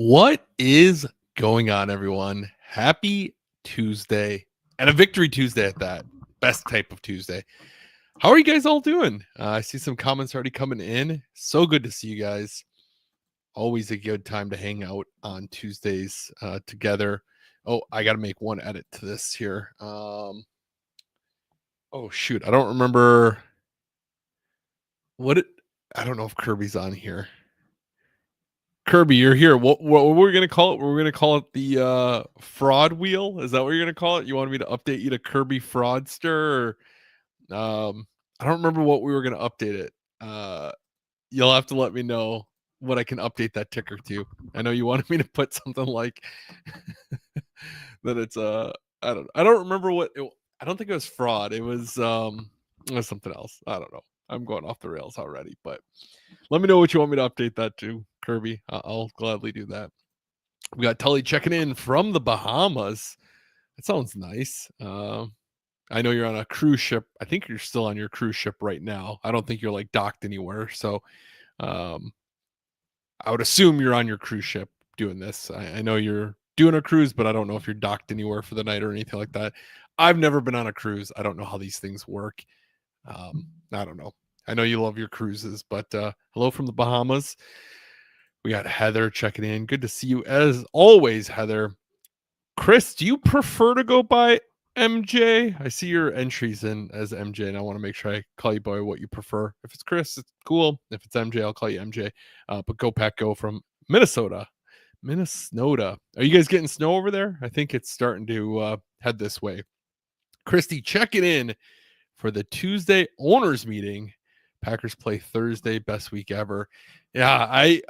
What is going on, everyone? Happy Tuesday and a Victory Tuesday at that. Best type of Tuesday. How are you guys all doing? I see some comments already coming in. So good to see you guys. Always a good time to hang out on Tuesdays together. Oh, I got to make one edit to this here. Oh, shoot. I don't remember I don't know if Kirby's on here. Kirby, you're here. What we're gonna call it? We're gonna call it the fraud wheel. Is that what you're gonna call it? You wanted me to update you to Kirby Fraudster? Or, I don't remember what we were gonna update it. You'll have to let me know what I can update that ticker to. I know you wanted me to put something like that. It's I don't remember what. I don't think it was fraud. It was something else. I don't know. I'm going off the rails already, but let me know what you want me to update that to, Kirby. I'll gladly do that. We got Tully checking in from the Bahamas. That sounds nice. I know you're on a cruise ship. I think you're still on your cruise ship right now. I don't think you're like docked anywhere. So I would assume you're on your cruise ship doing this. I know you're doing a cruise, but I don't know if you're docked anywhere for the night or anything like that. I've never been on a cruise. I don't know how these things work. I don't know. I know you love your cruises, but hello from the Bahamas. We got Heather checking in. Good to see you as always, Heather. Chris, do you prefer to go by MJ? I see your entries in as MJ, and I want to make sure I call you by what you prefer. If it's Chris, it's cool. If it's MJ, I'll call you MJ. But go Pack Go from Minnesota. Minnesota. Are you guys getting snow over there? I think it's starting to head this way. Christy checking in for the Tuesday owners meeting. Packers play Thursday, best week ever. Yeah, I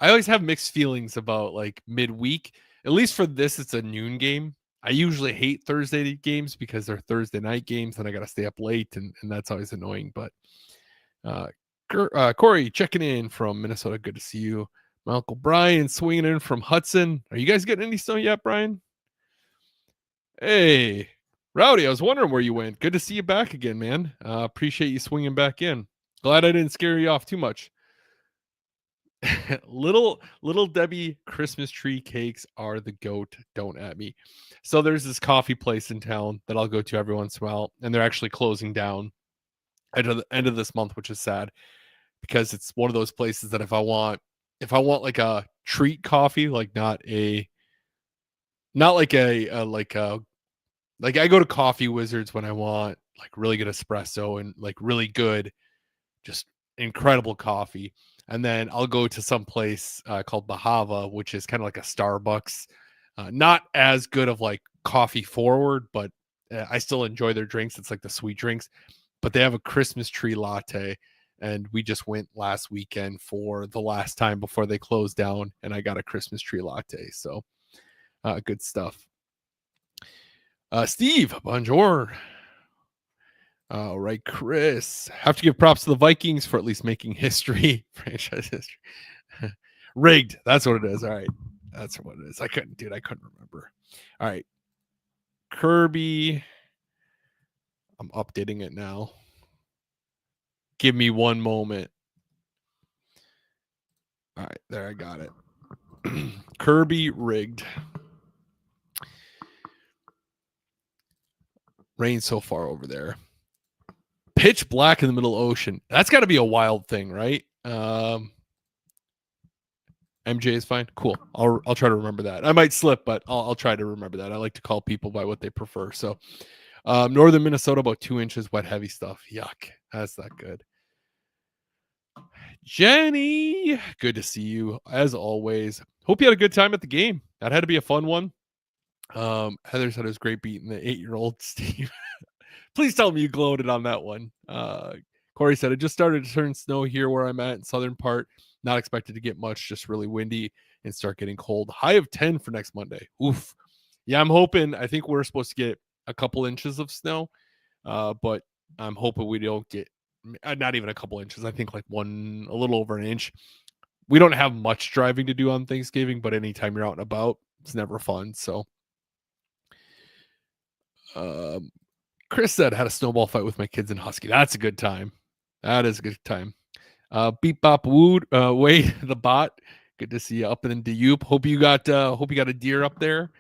always have mixed feelings about like midweek. At least for this, it's a noon game. I usually hate Thursday games because they're Thursday night games and I got to stay up late, and that's always annoying. But Corey checking in from Minnesota. Good to see you. My Uncle Brian swinging in from Hudson. Are you guys getting any snow yet, Brian? Hey, Rowdy, I was wondering where you went. Good to see you back again, man. Appreciate you swinging back in. Glad I didn't scare you off too much. little Debbie Christmas tree cakes are the goat. Don't at me. So there's this coffee place in town that I'll go to every once in a while, and they're actually closing down at the end of this month, which is sad because it's one of those places that if I want like a treat coffee, like not like I go to Coffee Wizards when I want like really good espresso and like really good, just incredible coffee. And then I'll go to some place called Bahava, which is kind of like a Starbucks. Not as good of like coffee forward, but I still enjoy their drinks. It's like the sweet drinks. But they have a Christmas tree latte. And we just went last weekend for the last time before they closed down. And I got a Christmas tree latte. So good stuff. Steve, bonjour. All right, Chris. Have to give props to the Vikings for at least making history, franchise history. Rigged. That's what it is. All right. That's what it is. I couldn't remember. All right. Kirby. I'm updating it now. Give me one moment. All right. There, I got it. Kirby rigged. Rain so far over there. Pitch black in the middle ocean. That's got to be a wild thing, right? MJ is fine. Cool. I'll try to remember that. I might slip, but I'll try to remember that. I like to call people by what they prefer. So, northern Minnesota, about 2 inches, wet, heavy stuff. Yuck. That's not good. Jenny, good to see you as always. Hope you had a good time at the game. That had to be a fun one. Heather said it was great beating the 8-year-old Steve. Please tell me you gloated on that one. Corey said, it just started to turn snow here where I'm at in southern part. Not expected to get much, just really windy and start getting cold. High of 10 for next Monday. Oof. Yeah, I'm hoping. I think we're supposed to get a couple inches of snow, but I'm hoping we don't get not even a couple inches. I think like a little over an inch. We don't have much driving to do on Thanksgiving, but anytime you're out and about, it's never fun. So, Chris said, had a snowball fight with my kids in Husky. That's a good time. That is a good time. Beep Bop Wood, Wade, the bot. Good to see you up in the Youp. Hope you got a deer up there.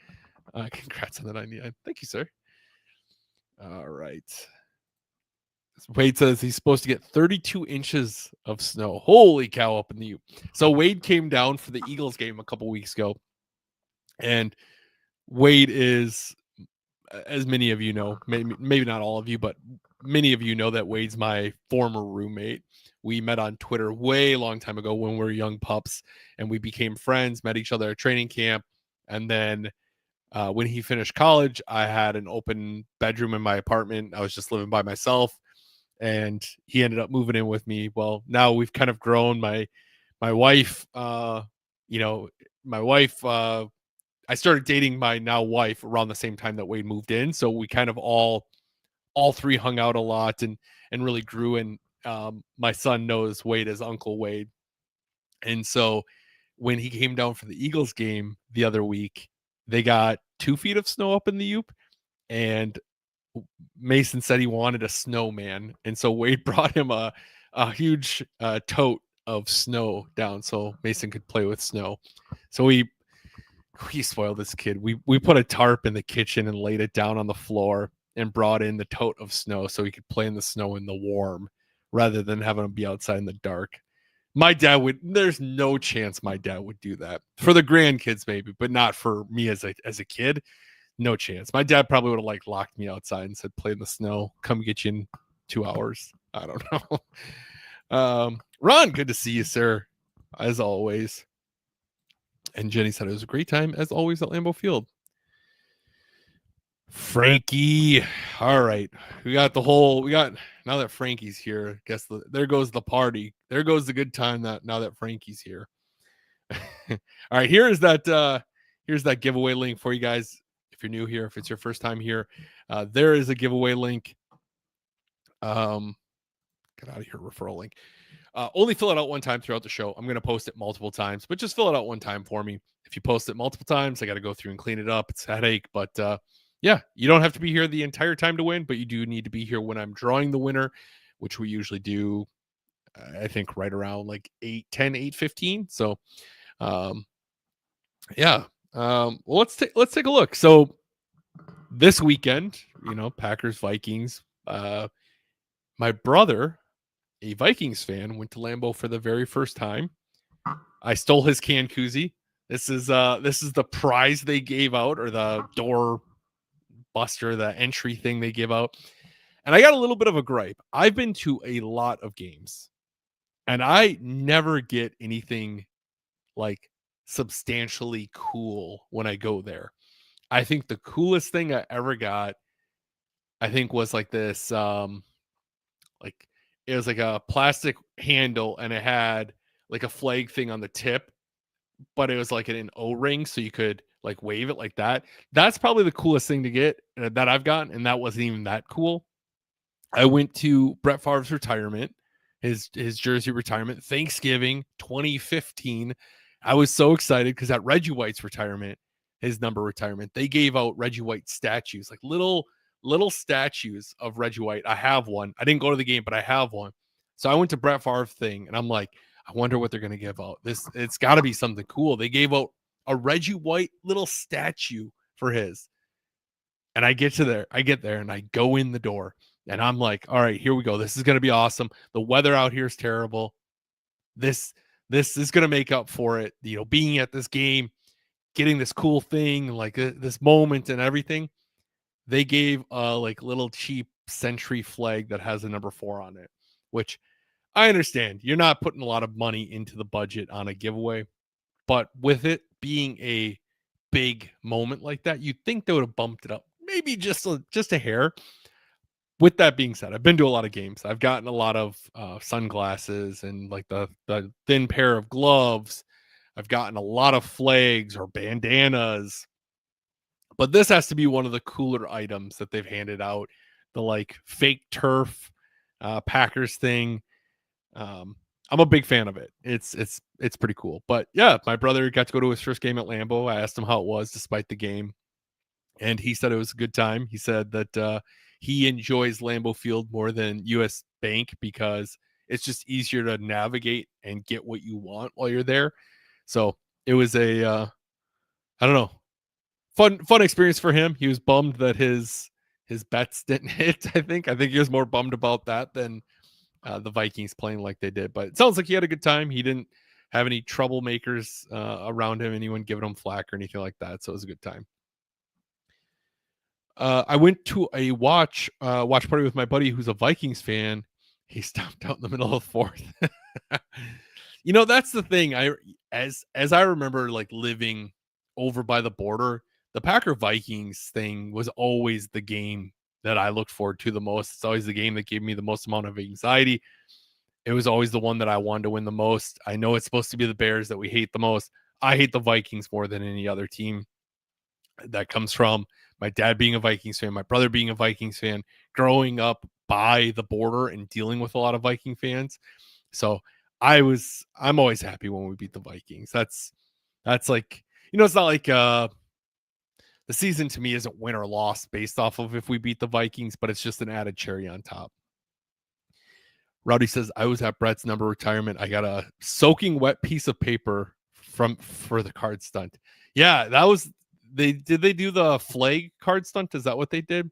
Congrats on that idea. Thank you, sir. All right. Wade says he's supposed to get 32 inches of snow. Holy cow, up in the Youp. So Wade came down for the Eagles game a couple weeks ago. And Wade is, as many of you know, maybe not all of you, but many of you know that Wade's my former roommate. We met on Twitter way long time ago when we were young pups, and we became friends, met each other at training camp. And then when he finished college, I had an open bedroom in my apartment. I was just living by myself, and he ended up moving in with me. Well, now we've kind of grown. My wife, my wife, I started dating my now wife around the same time that Wade moved in. So we kind of all three hung out a lot and really grew. And my son knows Wade as Uncle Wade. And so when he came down for the Eagles game the other week, they got 2 feet of snow up in the Youp, and Mason said he wanted a snowman. And so Wade brought him a huge tote of snow down so Mason could play with snow. So we spoiled this kid. We put a tarp in the kitchen and laid it down on the floor and brought in the tote of snow so he could play in the snow in the warm rather than having him be outside in the dark. My dad would, there's no chance my dad would do that. For the grandkids maybe, but not for me as a kid. No chance. My dad probably would have locked me outside and said, play in the snow, come get you in 2 hours. I don't know. Ron, good to see you, sir, as always. And Jenny said it was a great time, as always, at Lambeau Field. Frankie. All right. Now that Frankie's here, there goes the party. There goes the good time now that Frankie's here. All right. Here's that giveaway link for you guys. If you're new here, if it's your first time here, there is a giveaway link. Get out of here, referral link. Only fill it out one time throughout the show. I'm going to post it multiple times, but just fill it out one time for me. If you post it multiple times, I got to go through and clean it up. It's a headache, but yeah, you don't have to be here the entire time to win, but you do need to be here when I'm drawing the winner, which we usually do, I think, right around 8:10, 8:15. So, yeah. Well, let's take a look. So this weekend, Packers, Vikings. My brother, a Vikings fan, went to Lambeau for the very first time. I stole his can koozie. This is the prize they gave out, or the door buster, the entry thing they give out. And I got a little bit of a gripe. I've been to a lot of games, and I never get anything substantially cool when I go there. I think the coolest thing I ever got, I think, was this it was a plastic handle, and it had a flag thing on the tip, but it was an O-ring, so you could wave it like that. That's probably the coolest thing to get that I've gotten, and that wasn't even that cool. I went to Brett Favre's retirement, his jersey retirement, Thanksgiving 2015. I was so excited because at Reggie White's retirement, his number retirement, they gave out Reggie White statues, little statues of Reggie White. I have one. I didn't go to the game, but I have one. So I went to Brett Favre's thing, and I'm like, I wonder what they're going to give out. It's got to be something cool. They gave out a Reggie White little statue for his. And I get there, and I go in the door, and I'm like, all right, here we go. This is going to be awesome. The weather out here is terrible. This is going to make up for it. Being at this game, getting this cool thing, this moment and everything. They gave a little cheap Century flag that has a number 4 on it, which I understand. You're not putting a lot of money into the budget on a giveaway, but with it being a big moment like that, you'd think they would have bumped it up maybe just a hair. With that being said, I've been to a lot of games. I've gotten a lot of sunglasses and the thin pair of gloves. I've gotten a lot of flags or bandanas. But this has to be one of the cooler items that they've handed out. The fake turf Packers thing. I'm a big fan of it. It's pretty cool. But yeah, my brother got to go to his first game at Lambeau. I asked him how it was despite the game, and he said it was a good time. He said that he enjoys Lambeau Field more than US Bank because it's just easier to navigate and get what you want while you're there. So it was I don't know, fun experience for him. He was bummed that his bets didn't hit. I think he was more bummed about that than the Vikings playing like they did. But it sounds like he had a good time. He didn't have any troublemakers around him, anyone giving him flack or anything like that. So it was a good time. I went to a watch party with my buddy who's a Vikings fan. He stopped out in the middle of the fourth. That's the thing. As I remember, like living over by the border, the Packer Vikings thing was always the game that I looked forward to the most. It's always the game that gave me the most amount of anxiety. It was always the one that I wanted to win the most. I know it's supposed to be the Bears that we hate the most. I hate the Vikings more than any other team. That comes from my dad being a Vikings fan, my brother being a Vikings fan, growing up by the border and dealing with a lot of Viking fans. So I'm always happy when we beat the Vikings. That's like, it's not like the season to me isn't win or loss based off of if we beat the Vikings, but it's just an added cherry on top. Rowdy says, I was at Brett's number retirement. I got a soaking wet piece of paper for the card stunt. Yeah, that was they do the flag card stunt? Is that what they did?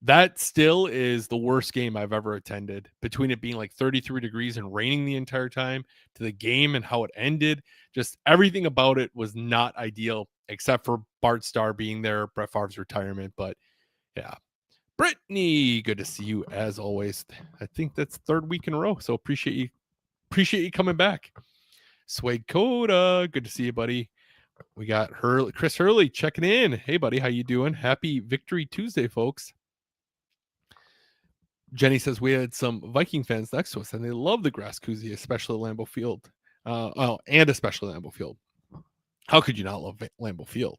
That still is the worst game I've ever attended, between it being like 33 degrees and raining the entire time to the game and how it ended. Just everything about it was not ideal, except for Bart Starr being there, Brett Favre's retirement. But yeah, Brittany, good to see you as always. I think that's third week in a row. So appreciate you coming back. Swag Coda, good to see you, buddy. We got Chris Hurley checking in. Hey, buddy, how you doing? Happy Victory Tuesday, folks. Jenny says we had some Viking fans next to us, and they love the grass koozie, especially Lambeau Field. And especially Lambeau Field. How could you not love Lambeau Field?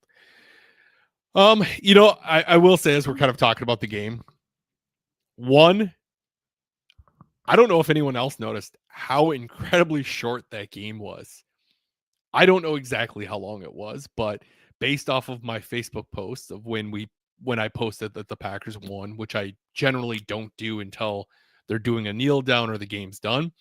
I will say, as we're kind of talking about the game, one, I don't know if anyone else noticed how incredibly short that game was. I don't know exactly how long it was, but based off of my Facebook posts of when I posted that the Packers won, which I generally don't do until they're doing a kneel down or the game's done,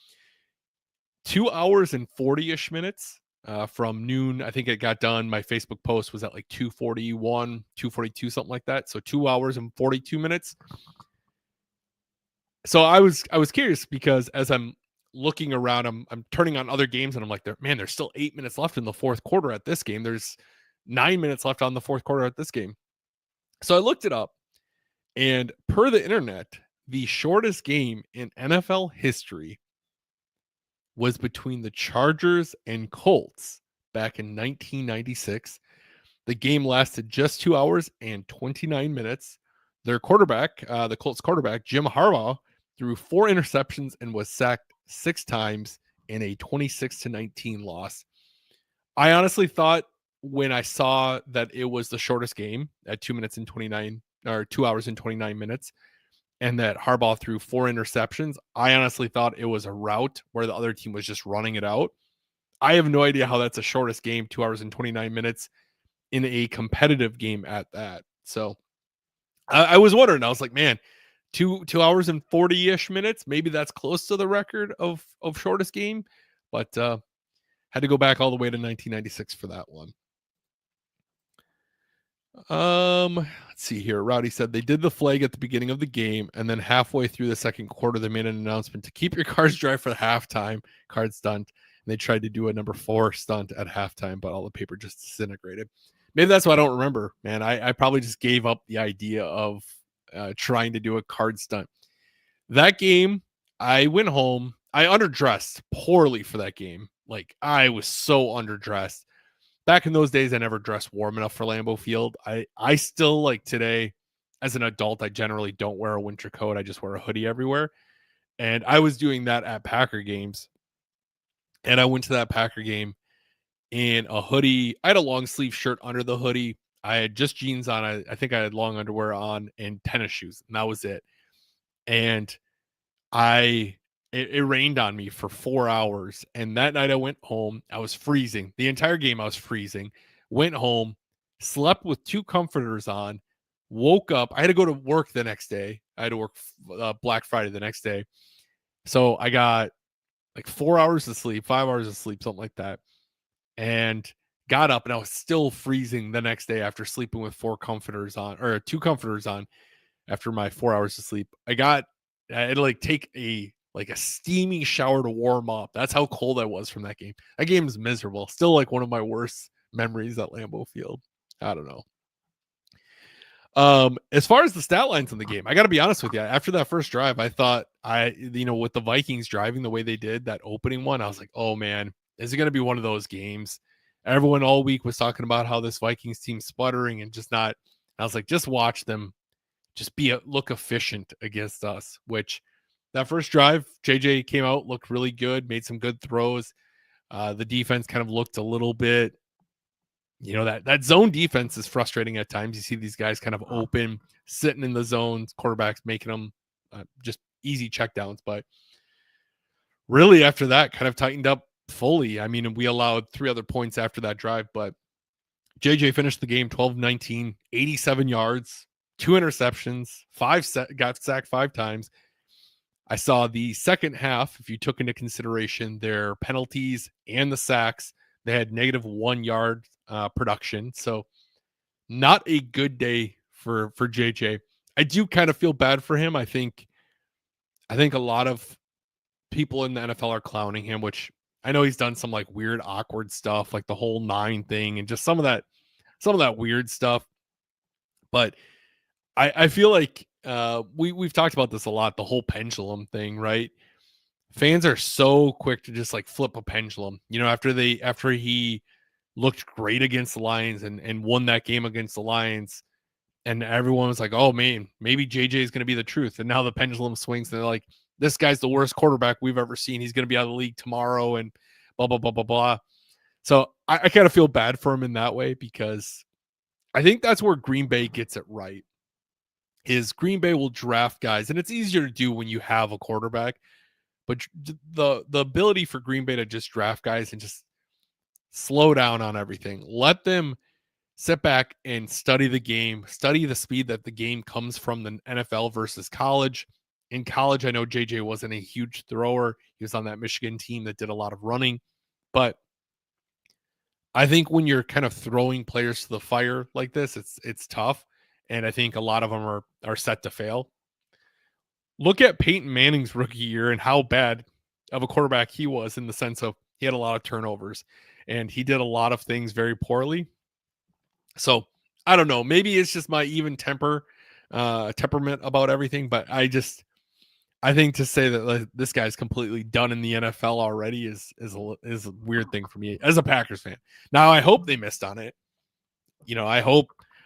2 hours and 40-ish minutes from noon. I think it got done. My Facebook post was at like 2:41, 2:42, something like that. So 2 hours and 42 minutes. So I was curious because as I'm looking around, I'm turning on other games and I'm like, there's still 8 minutes left in the fourth quarter at this game. There's 9 minutes left on the fourth quarter at this game. So I looked it up, and per the internet, the shortest game in NFL history was between the Chargers and Colts back in 1996. The game lasted just 2 hours and 29 minutes. Their quarterback, the Colts quarterback, Jim Harbaugh, threw 4 interceptions and was sacked 6 times in a 26-19 loss. I honestly thought when I saw that it was the shortest game at 2 hours and 29 minutes, and that Harbaugh threw 4 interceptions, I honestly thought it was a rout where the other team was just running it out. I have no idea how that's the shortest game, 2 hours and 29 minutes in a competitive game at that. So I was wondering, I was like, man, 2 hours and 40-ish minutes, maybe that's close to the record of shortest game, but had to go back all the way to 1996 for that one. Let's see here. Rowdy said they did the flag at the beginning of the game, and then halfway through the second quarter, they made an announcement to keep your cars dry for the halftime card stunt. And they tried to do a number 4 stunt at halftime, but all the paper just disintegrated. Maybe that's why I don't remember, man. I probably just gave up the idea of trying to do a card stunt. That game, I went home. I underdressed poorly for that game. Like, I was so underdressed. Back in those days, I never dressed warm enough for Lambeau Field. I still, like today, as an adult, I generally don't wear a winter coat. I just wear a hoodie everywhere. And I was doing that at Packer games. And I went to that Packer game in a hoodie. I had a long sleeve shirt under the hoodie. I had just jeans on. I think I had long underwear on and tennis shoes. And that was it. And it rained on me for 4 hours. And that night I went home. I was freezing. The entire game I was freezing. Went home, slept with 2 comforters on, woke up. I had to go to work the next day. I had to work Black Friday the next day. So I got like 4 hours of sleep, 5 hours of sleep, something like that. and got up, and I was still freezing the next day after sleeping with 2 comforters on after my 4 hours of sleep. I had to like take a steamy shower to warm up. That's how cold I was from that game. That game is miserable. Still like one of my worst memories at Lambeau Field. I don't know. As far as the stat lines in the game, I got to be honest with you. After that first drive, I thought with the Vikings driving the way they did that opening one, I was like, oh man, is it going to be one of those games? Everyone all week was talking about how this Vikings team's sputtering and just not. I was like, just watch them, just look efficient against us. Which that first drive, JJ came out, looked really good, made some good throws. The defense kind of looked a little bit, that zone defense is frustrating at times. You see these guys kind of open, sitting in the zones, quarterbacks making them just easy checkdowns. But really, after that, kind of tightened up fully. I mean, we allowed 3 other points after that drive, but JJ finished the game 12-19, 87 yards, 2 interceptions, got sacked 5 times. I saw the second half, if you took into consideration their penalties and the sacks, they had -1 yard production. So not a good day for JJ. I do kind of feel bad for him. I think a lot of people in the NFL are clowning him, which I know he's done some like weird, awkward stuff, like the whole 9 thing and just some of that weird stuff. But I feel like we've talked about this a lot, the whole pendulum thing, right? Fans are so quick to just like flip a pendulum. After he looked great against the Lions and won that game against the Lions, and everyone was like, oh man, maybe JJ is going to be the truth. And now the pendulum swings and they're like, this guy's the worst quarterback we've ever seen. He's going to be out of the league tomorrow and blah, blah, blah, blah, blah. So I kind of feel bad for him in that way, because I think that's where Green Bay gets it right. Is Green Bay will draft guys, and it's easier to do when you have a quarterback, but the ability for Green Bay to just draft guys and just slow down on everything, let them sit back and study the game, study the speed that the game comes from the NFL versus college. In college, I know JJ wasn't a huge thrower. He was on that Michigan team that did a lot of running, but I think when you're kind of throwing players to the fire like this, it's tough. And I think a lot of them are set to fail. Look at Peyton Manning's rookie year and how bad of a quarterback he was, in the sense of he had a lot of turnovers and he did a lot of things very poorly. So I don't know. Maybe it's just my even temperament about everything, but I think to say that like, this guy's completely done in the NFL already is a weird thing for me as a Packers fan. Now I hope they missed on it.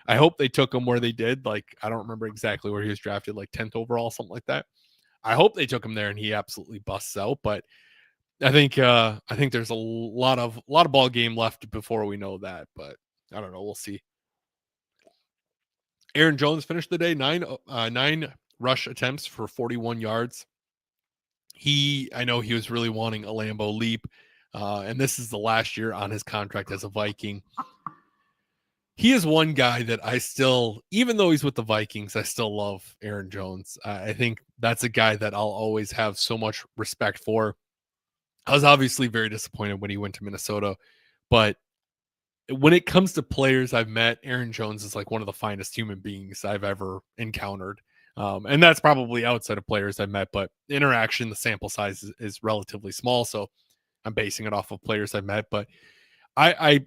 I hope they took him where they did. Like, I don't remember exactly where he was drafted, like 10th overall, something like that. I hope they took him there and he absolutely busts out. But I think there's a lot of ball game left before we know that. But I don't know. We'll see. Aaron Jones finished the day 9 rush attempts for 41 yards. I know he was really wanting a Lambeau leap, and this is the last year on his contract as a Viking. He is one guy that I still, even though he's with the Vikings, I still love Aaron Jones. I think that's a guy that I'll always have so much respect for. I was obviously very disappointed when he went to Minnesota, but when it comes to players I've met, Aaron Jones is like one of the finest human beings I've ever encountered. And that's probably outside of players I've met, but interaction, the sample size is relatively small. So I'm basing it off of players I've met. But I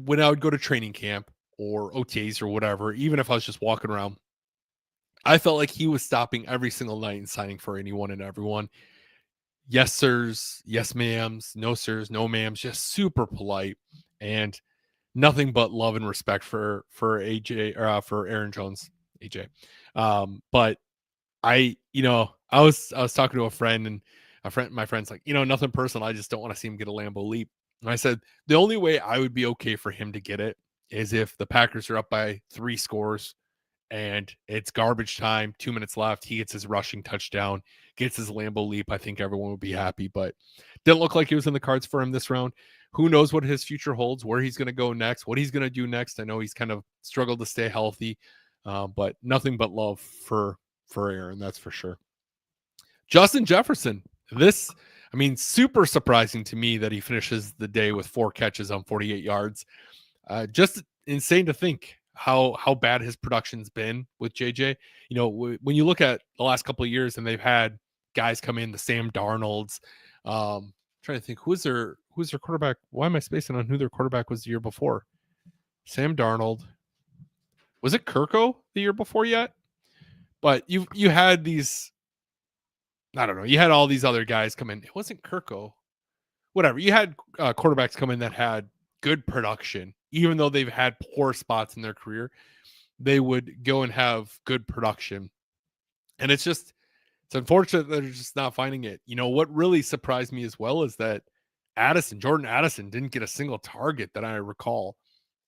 when I would go to training camp or OTAs or whatever, even if I was just walking around, I felt like he was stopping every single night and signing for anyone and everyone. Yes, sirs, yes, ma'ams, no, sirs, no, ma'ams, just super polite and nothing but love and respect for AJ or for Aaron Jones, AJ. But I was talking to a friend, and my friend's like, nothing personal. I just don't want to see him get a Lambeau leap. And I said, the only way I would be okay for him to get it is if the Packers are up by 3 scores and it's garbage time, 2 minutes left. He gets his rushing touchdown, gets his Lambeau leap. I think everyone would be happy, but didn't look like it was in the cards for him this round. Who knows what his future holds, where he's going to go next, what he's going to do next. I know he's kind of struggled to stay healthy, but nothing but love for Aaron. That's for sure. Justin Jefferson. I mean, super surprising to me that he finishes the day with 4 catches on 48 yards. Just insane to think how bad his production's been with JJ. You know, when you look at the last couple of years and they've had guys come in, the Sam Darnolds. Trying to think who's their quarterback. Why am I spacing on who their quarterback was the year before? Sam Darnold. Was it Kirko the year before yet? But you had these. I don't know. You had all these other guys come in. It wasn't Kirko. Whatever. You had quarterbacks come in that had good production, even though they've had poor spots in their career. They would go and have good production, and it's unfortunate that they're just not finding it. You know what really surprised me as well is that Jordan Addison, didn't get a single target that I recall,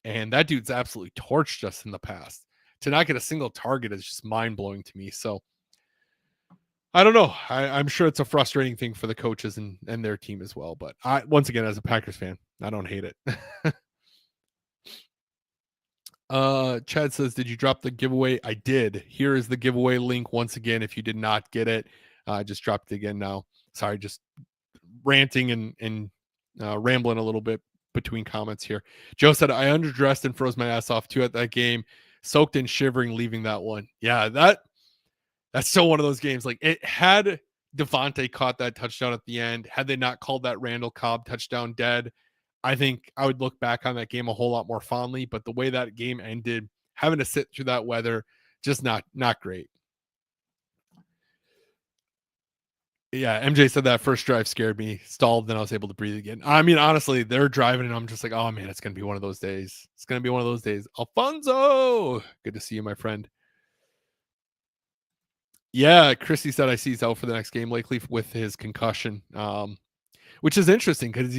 and that dude's absolutely torched us in the past. To not get a single target is just mind blowing to me. So I don't know. I'm sure it's a frustrating thing for the coaches and their team as well. But once again, as a Packers fan, I don't hate it. Chad says, did you drop the giveaway? I did. Here is the giveaway link once again. If you did not get it, I just dropped it again now. Sorry, just ranting and rambling a little bit between comments here. Joe said, I underdressed and froze my ass off too at that game. Soaked and shivering leaving that one. Yeah, that's still one of those games. Like, it had Devontae caught that touchdown at the end, had they not called that Randall Cobb touchdown dead, I think I would look back on that game a whole lot more fondly. But the way that game ended, having to sit through that weather, just not great. Yeah, MJ said that first drive scared me, stalled, then I was able to breathe again. I mean, honestly, they're driving and I'm just like, oh man, it's going to be one of those days. It's going to be one of those days. Alfonso, good to see you, my friend. Yeah, Christy said I see he's out for the next game likely with his concussion, which is interesting because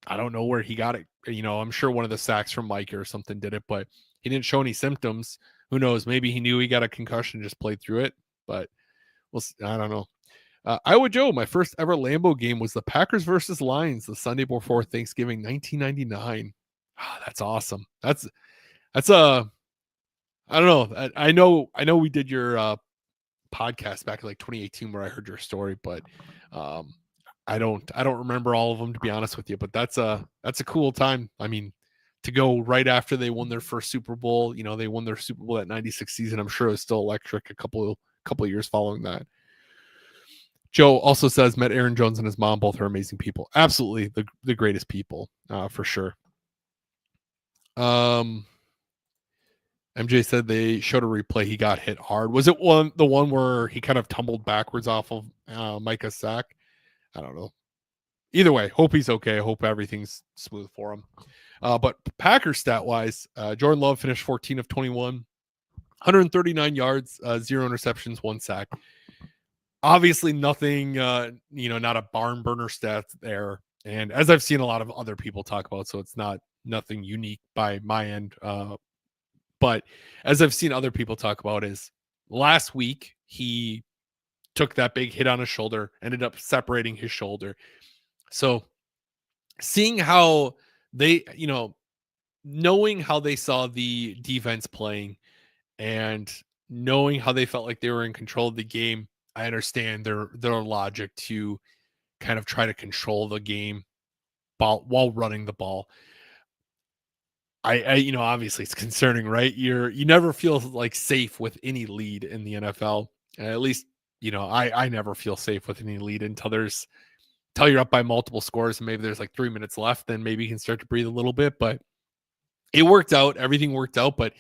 I don't know where he got it. You know, I'm sure one of the sacks from Mike or something did it, but he didn't show any symptoms. Who knows? Maybe he knew he got a concussion, just played through it. But I don't know. Iowa Joe, my first ever Lambeau game was the Packers versus Lions the Sunday before Thanksgiving, 1999. Oh, that's awesome. That's a I don't know. I know we did your podcast back in like 2018 where I heard your story, but I don't remember all of them, to be honest with you. But that's a cool time. I mean, to go right after they won their first Super Bowl, you know, they won their Super Bowl at 96 season. I'm sure it was still electric a couple of years following that. Joe also says met Aaron Jones and his mom. Both are amazing people. Absolutely the greatest people, for sure. MJ said they showed a replay. He got hit hard. Was it the one where he kind of tumbled backwards off of Micah's sack? I don't know. Either way, hope he's okay. I hope everything's smooth for him. But Packers stat wise, Jordan Love finished 14 of 21, 139 yards, 0 interceptions, 1 sack. Obviously nothing, not a barn burner stat there. And as I've seen a lot of other people talk about, so it's nothing unique by my end. But as I've seen other people talk about is last week, he took that big hit on his shoulder, ended up separating his shoulder. So seeing how they, knowing how they saw the defense playing and knowing how they felt like they were in control of the game, I understand their logic to kind of try to control the game while running the ball. I obviously it's concerning, right? You never feel like safe with any lead in the NFL. At least, I never feel safe with any lead until you're up by multiple scores and maybe there's like 3 minutes left, then maybe you can start to breathe a little bit. But it worked out. Everything worked out, but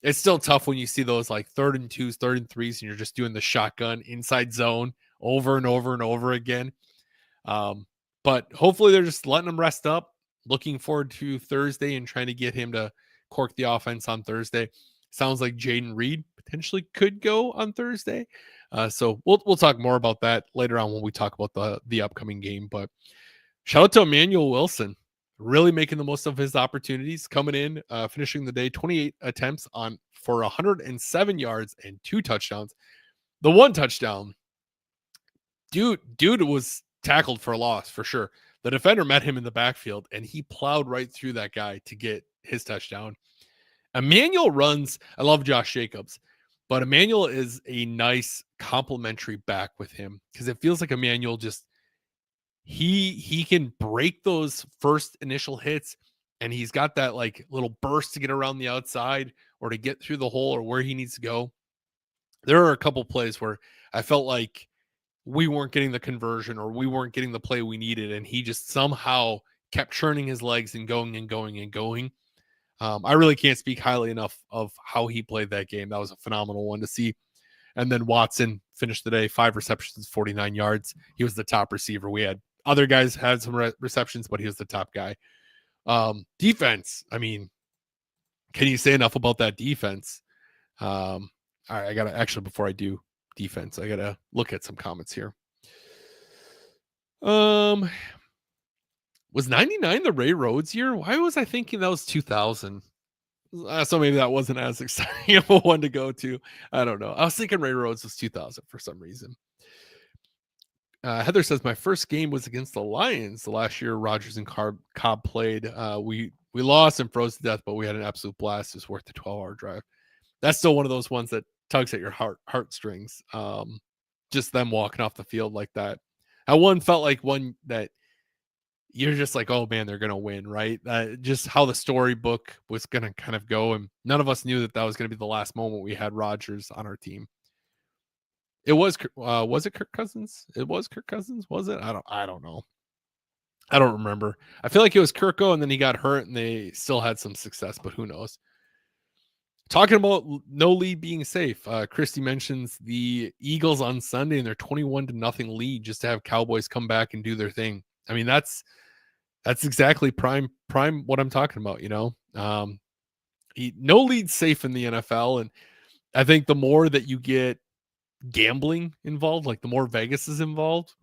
it's still tough when you see those like 3rd and 2s, 3rd and 3s, and you're just doing the shotgun inside zone over and over and over again. But hopefully they're just letting him rest up. Looking forward to Thursday and trying to get him to cork the offense on Thursday. Sounds like Jaden Reed potentially could go on Thursday. So we'll talk more about that later on when we talk about the upcoming game. But shout out to Emmanuel Wilson, really making the most of his opportunities, coming in, finishing the day 28 attempts for 107 yards and 2 touchdowns. The 1 touchdown, dude was tackled for a loss for sure. The defender met him in the backfield and he plowed right through that guy to get his touchdown. Emmanuel runs. I love Josh Jacobs, but Emmanuel is a nice complementary back with him because it feels like Emmanuel just he can break those first initial hits, and he's got that like little burst to get around the outside or to get through the hole or where he needs to go. There are a couple plays where I felt like we weren't getting the conversion or we weren't getting the play we needed, and he just somehow kept churning his legs and going and going and going. I really can't speak highly enough of how he played that game. That was a phenomenal one to see. And then Watson finished the day, 5 receptions, 49 yards. He was the top receiver. We had other guys had some receptions, but he was the top guy. Defense, I mean, can you say enough about that defense? All right, I gotta actually, before I do defense, I gotta look at some comments here. Was 99 the Ray Rhodes year? Why was I thinking that was 2000? So maybe that wasn't as exciting of a one to go to. I don't know. I was thinking Ray Rhodes was 2000 for some reason. Heather says my first game was against the Lions the last year. Rodgers and Cobb played. We lost and froze to death, but we had an absolute blast. It was worth the 12-hour drive. That's still one of those ones that tugs at your heartstrings. Just them walking off the field like that. That one felt like one that you're just like, oh man, they're gonna win, right? Just how the storybook was gonna kind of go, and none of us knew that was gonna be the last moment we had Rodgers on our team. It was it Kirk Cousins? It was Kirk Cousins, was it? I don't know. I don't remember. I feel like it was Kirko, and then he got hurt, and they still had some success, but who knows? Talking about no lead being safe, Christy mentions the Eagles on Sunday and their 21-0 lead just to have Cowboys come back and do their thing. I mean, that's exactly prime what I'm talking about. No lead safe in the NFL, and I think the more that you get gambling involved, like the more Vegas is involved,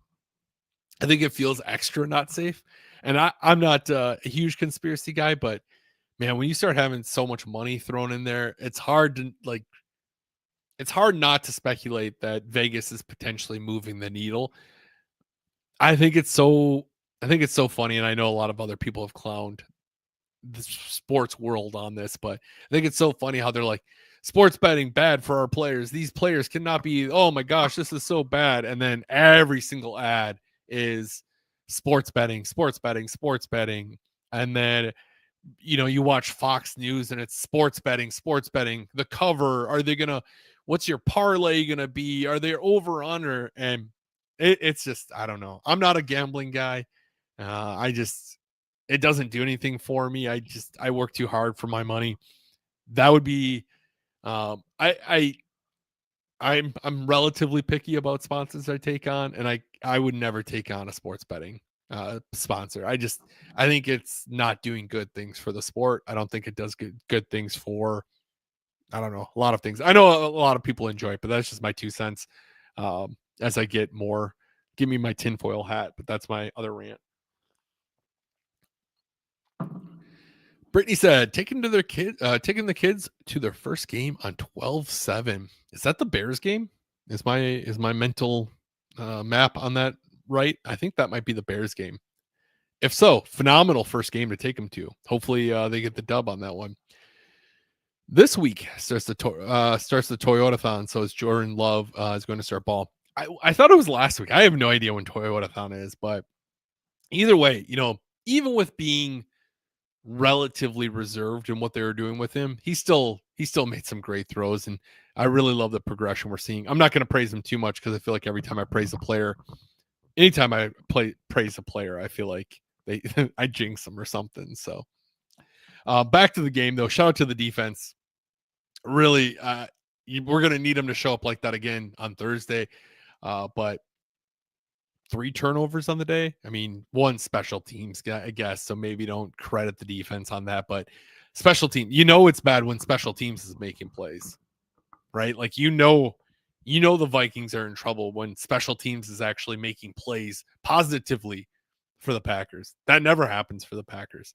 I think it feels extra not safe. And I'm not a huge conspiracy guy, but man, when you start having so much money thrown in there, it's hard not to speculate that Vegas is potentially moving the needle. I think it's so funny, and I know a lot of other people have clowned the sports world on this, but I think it's so funny how they're like, sports betting bad for our players. These players cannot be, oh my gosh, this is so bad. And then every single ad is sports betting, sports betting, sports betting. And then you watch Fox News and it's sports betting, sports betting. The cover, are they gonna? What's your parlay gonna be? Are they over under? And it's just, I don't know. I'm not a gambling guy. It doesn't do anything for me. I work too hard for my money. That would be. I'm relatively picky about sponsors I take on, and I would never take on a sports betting sponsor. I think it's not doing good things for the sport. I don't think it does good things for, I don't know, a lot of things. I know a lot of people enjoy it, but that's just my 2 cents. As I get more, give me my tinfoil hat, but that's my other rant. Brittany said, taking the kids to their first game on 12/7. Is that the Bears game? Is my mental map on that right? I think that might be the Bears game. If so, phenomenal first game to take them to. Hopefully they get the dub on that one. This week starts the Toyotathon, so it's Jordan Love is going to start ball. I thought it was last week. I have no idea when Toyotathon is, but either way, even with being relatively reserved in what they were doing with him, he still made some great throws, and I really love the progression we're seeing. I'm not going to praise him too much because I feel like every time I praise a player, anytime I praise a player, I feel like I jinx them or something. So back to the game though. Shout out to the defense. Really, we're going to need him to show up like that again on Thursday. But 3 turnovers on the day. I mean, 1 special teams, I guess. So maybe don't credit the defense on that, but special team, it's bad when special teams is making plays, right? Like, the Vikings are in trouble when special teams is actually making plays positively for the Packers. That never happens for the Packers.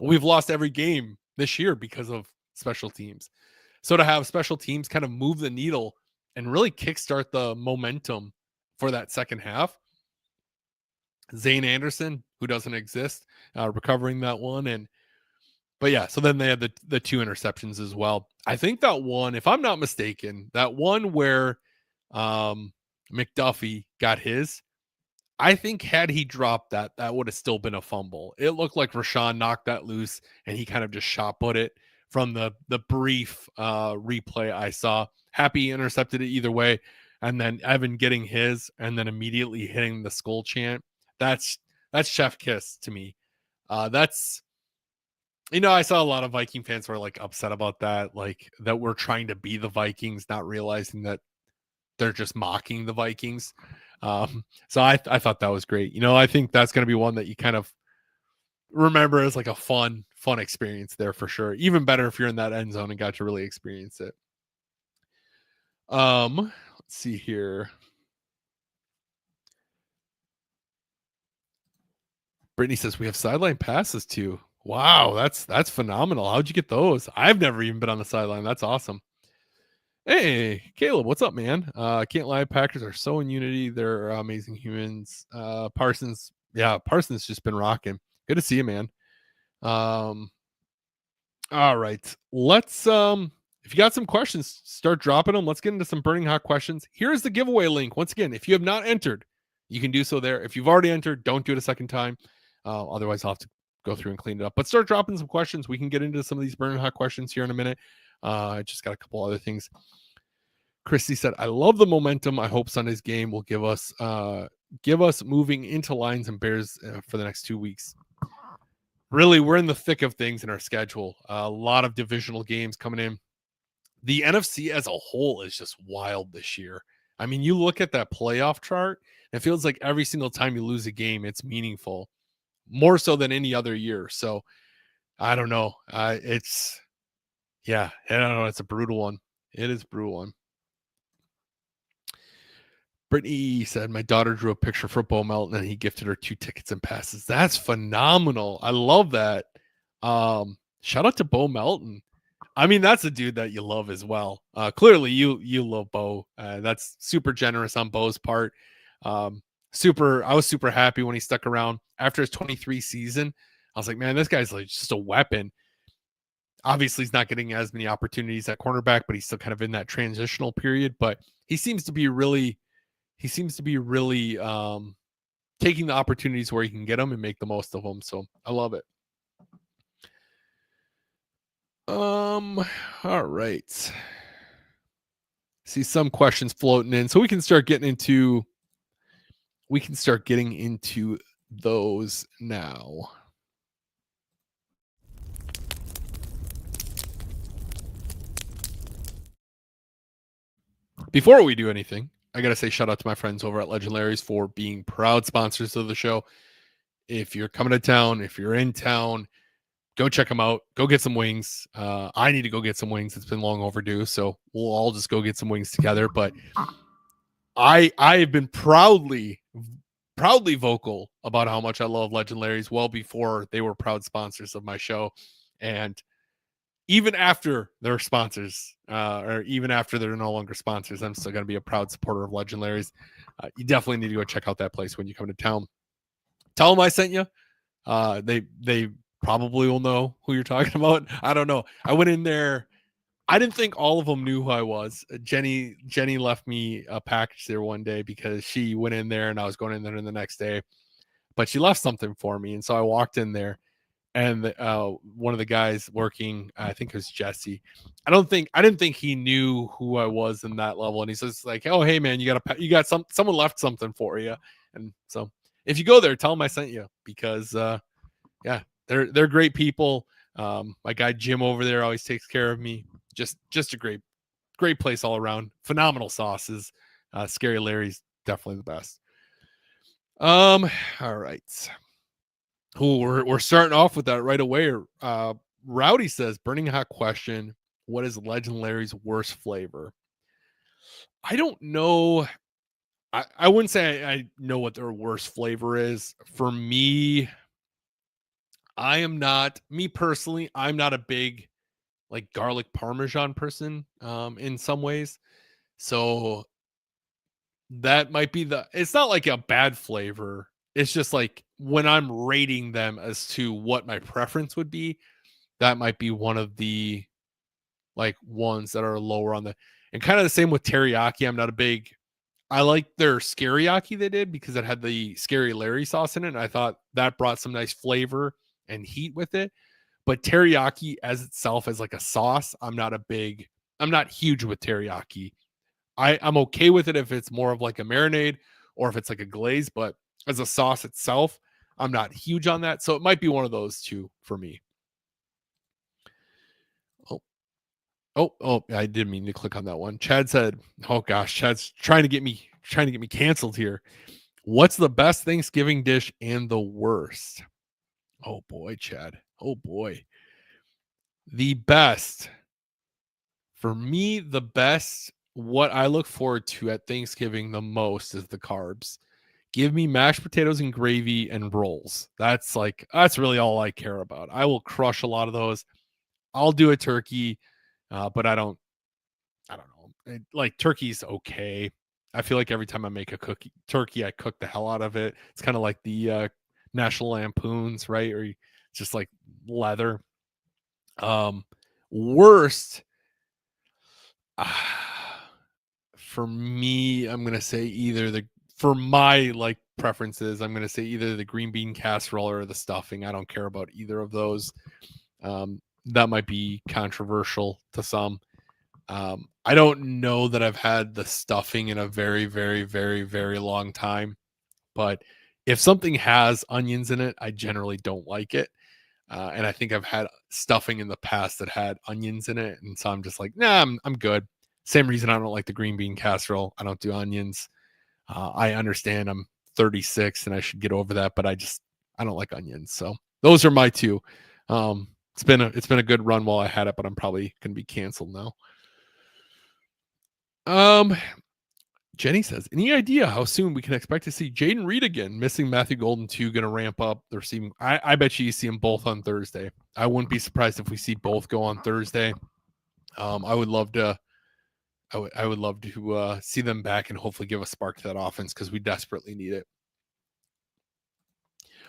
We've lost every game this year because of special teams. So to have special teams kind of move the needle and really kickstart the momentum for that second half, Zane Anderson, who doesn't exist, recovering that one. But yeah, so then they had the 2 interceptions as well. I think that one, if I'm not mistaken, that one where McDuffie got his, I think had he dropped that, that would have still been a fumble. It looked like Rashawn knocked that loose and he kind of just shot put it from the brief replay I saw. Happy intercepted it either way. And then Evan getting his and then immediately hitting the skull chant. That's chef kiss to me. That's I saw a lot of Viking fans were like upset about that, like that we're trying to be the Vikings, not realizing that they're just mocking the Vikings. So I thought that was great. I think that's going to be one that you kind of remember as like a fun experience there for sure. Even better if you're in that end zone and got to really experience it. Let's see here. Brittany says we have sideline passes too. Wow, that's phenomenal. How'd you get those? I've never even been on the sideline. That's awesome. Hey, Caleb, what's up, man? Can't lie, Packers are so in unity. They're amazing humans. Parsons, yeah, Parsons just been rocking. Good to see you, man. All right. Let's if you got some questions, start dropping them. Let's get into some burning hot questions. Here's the giveaway link. Once again, if you have not entered, you can do so there. If you've already entered, don't do it a second time. Otherwise, I'll have to go through and clean it up. But start dropping some questions. We can get into some of these burning hot questions here in a minute. I just got a couple other things. Christy said, I love the momentum. I hope Sunday's game will give us moving into Lions and Bears for the next 2 weeks. Really, we're in the thick of things in our schedule. A lot of divisional games coming in. The NFC as a whole is just wild this year. I mean, you look at that playoff chart, it feels like every single time you lose a game, it's meaningful, more so than any other year. So I don't know. I don't know. It's a brutal one. It is a brutal one. Brittany said, my daughter drew a picture for Bo Melton and he gifted her 2 tickets and passes. That's phenomenal. I love that. Shout out to Bo Melton. I mean, that's a dude that you love as well. Clearly, you love Bo. That's super generous on Bo's part. I was super happy when he stuck around after his 23 season. I was like, man, this guy's like just a weapon. Obviously, he's not getting as many opportunities at cornerback, but he's still kind of in that transitional period. But he seems to be really taking the opportunities where he can get them and make the most of them. So I love it. All right. See some questions floating in, so we can start getting into those now. Before we do anything, I got to say shout out to my friends over at Legendaries for being proud sponsors of the show. If you're coming to town, if you're in town, go check them out. Go get some wings. I need to go get some wings. It's been long overdue, so we'll all just go get some wings together. But I have been proudly vocal about how much I love Legendaries well before they were proud sponsors of my show. And even after they're sponsors, or even after they're no longer sponsors, I'm still going to be a proud supporter of Legendaries. You definitely need to go check out that place when you come to town. Tell them I sent you. They probably will know who you're talking about. I don't know. I went in there. I didn't think all of them knew who I was. Jenny left me a package there one day because she went in there and I was going in there the next day, but she left something for me. And so I walked in there and one of the guys working, I think it was Jesse. I didn't think he knew who I was in that level. And he says like, oh, hey man, someone left something for you. And so if you go there, tell them I sent you because yeah, they're great people. My guy Jim over there always takes care of me. Just a great place all around. Phenomenal sauces. Scary Larry's definitely the best. All right. Oh, we're starting off with that right away. Rowdy says, burning hot question. What is Legend Larry's worst flavor? I don't know. I wouldn't say I know what their worst flavor is. For me, me personally, I'm not a big like garlic parmesan person in some ways. So that might be it's not like a bad flavor. It's just like when I'm rating them as to what my preference would be, that might be one of the like ones that are lower on and kind of the same with teriyaki. I liked their scariaki they did because it had the Scary Larry sauce in it. And I thought that brought some nice flavor and heat with it. But teriyaki as itself, as like a sauce, I'm not huge with teriyaki. I'm okay with it if it's more of like a marinade or if it's like a glaze, but as a sauce itself, I'm not huge on that. So it might be one of those two for me. Oh, oh, I didn't mean to click on that one. Chad said, "Oh gosh, Chad's trying to get me canceled here. What's the best Thanksgiving dish and the worst?" Oh boy, Chad. Oh boy. The best for me, the best, what I look forward to at Thanksgiving the most is the carbs. Give me mashed potatoes and gravy and rolls. That's really all I care about. I will crush a lot of those. I'll do a turkey, but I don't know. Like turkey's okay. I feel like every time I make a turkey, I cook the hell out of it. It's kind of like the National Lampoons, right? Or just like leather. Um, worst for me, I'm gonna say either the for my like preferences, I'm gonna say either the green bean casserole or the stuffing. I don't care about either of those. That might be controversial to some. I don't know that I've had the stuffing in a very, very, very, very long time. But if something has onions in it, I generally don't like it. And I think I've had stuffing in the past that had onions in it, and so I'm just like, nah, I'm good. Same reason I don't like the green bean casserole. I don't do onions. I understand I'm 36 and I should get over that, but I don't like onions. So those are my two. It's been a good run while I had it, but I'm probably gonna be canceled now. Um, Jenny says, any idea how soon we can expect to see Jaden Reed again? Missing Matthew Golden too, going to ramp up the receiving. I bet you see them both on Thursday. I wouldn't be surprised if we see both go on Thursday. I would love to. I would love to see them back and hopefully give a spark to that offense because we desperately need it.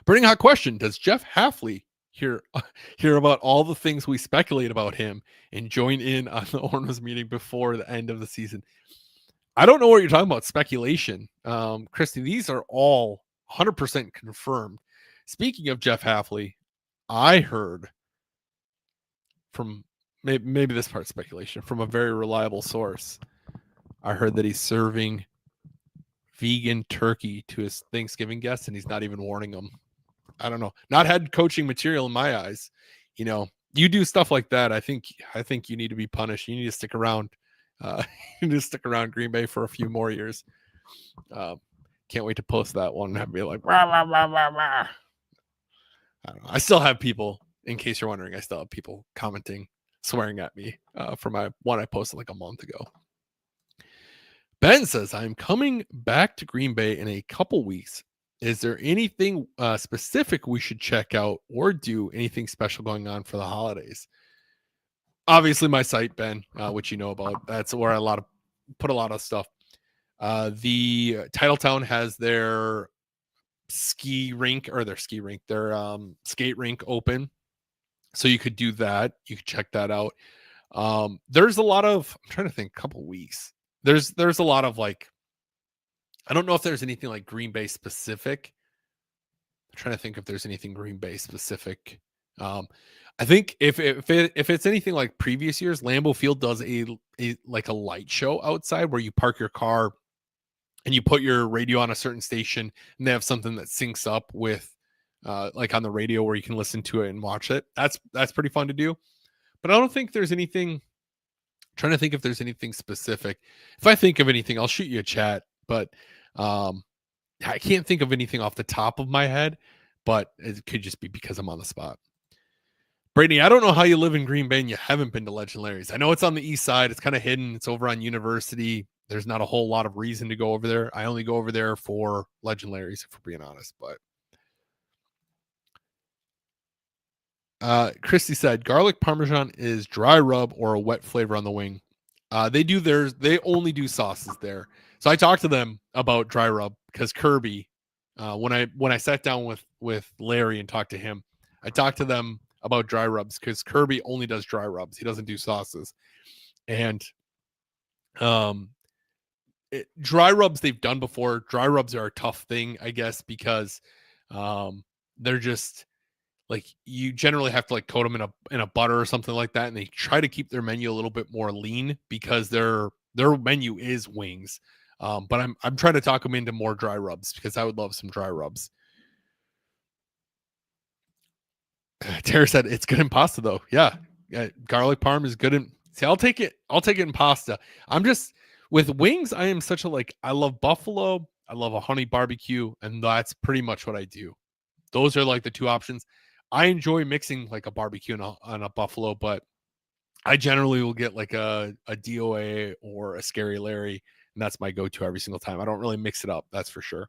Burning hot question: does Jeff Halfley hear about all the things we speculate about him and join in on the owners meeting before the end of the season? I don't know what you're talking about. Speculation. Christy, these are all 100% confirmed. Speaking of Jeff Halfley, I heard from maybe this part speculation from a very reliable source. I heard that he's serving vegan turkey to his Thanksgiving guests and he's not even warning them. I don't know. Not head coaching material in my eyes. You know, you do stuff like that. I think you need to be punished. You need to stick around. You need to stick around Green Bay for a few more years. Can't wait to post that one and be like, rah, rah, rah, rah, rah. I don't know. I still have people, in case you're wondering, I still have people commenting, swearing at me for my one I posted like a month ago. Ben says, I'm coming back to Green Bay in a couple weeks. Is there anything specific we should check out or do? Anything special going on for the holidays? Obviously, my site, Ben, which you know about. That's where put a lot of stuff. The Titletown has their skate rink, their skate rink open. So you could do that. You could check that out. There's a lot of, I'm trying to think, a couple weeks. There's a lot of like, I don't know if there's anything like Green Bay specific. I'm trying to think if there's anything Green Bay specific. I think if it's anything like previous years, Lambeau Field does a like a light show outside where you park your car and you put your radio on a certain station and they have something that syncs up with like on the radio where you can listen to it and watch it. That's pretty fun to do. But I don't think there's anything. I'm trying to think if there's anything specific. If I think of anything, I'll shoot you a chat. But I can't think of anything off the top of my head. But it could just be because I'm on the spot. Brady, I don't know how you live in Green Bay and you haven't been to Legend Larry's. I know it's on the east side. It's kind of hidden. It's over on University. There's not a whole lot of reason to go over there. I only go over there for Legend Larry's, if we're being honest. But Christy said garlic parmesan is dry rub or a wet flavor on the wing. They do theirs. They only do sauces there. So I talked to them about dry rub because Kirby, when I sat down with Larry and talked to him, I talked to them about dry rubs because Kirby only does dry rubs. He doesn't do sauces. And dry rubs they've done before. Dry rubs are a tough thing, I guess, because they're just like you generally have to like coat them in a butter or something like that, and they try to keep their menu a little bit more lean because their menu is wings. But I'm trying to talk them into more dry rubs because I would love some dry rubs. Tara said it's good in pasta though. Yeah, garlic parm is good in. See, I'll take it. I'll take it in pasta. I'm just with wings. I am such a like. I love buffalo. I love a honey barbecue, and that's pretty much what I do. Those are like the two options. I enjoy mixing like a barbecue and a buffalo, but I generally will get like a DOA or a Scary Larry, and that's my go-to every single time. I don't really mix it up, that's for sure.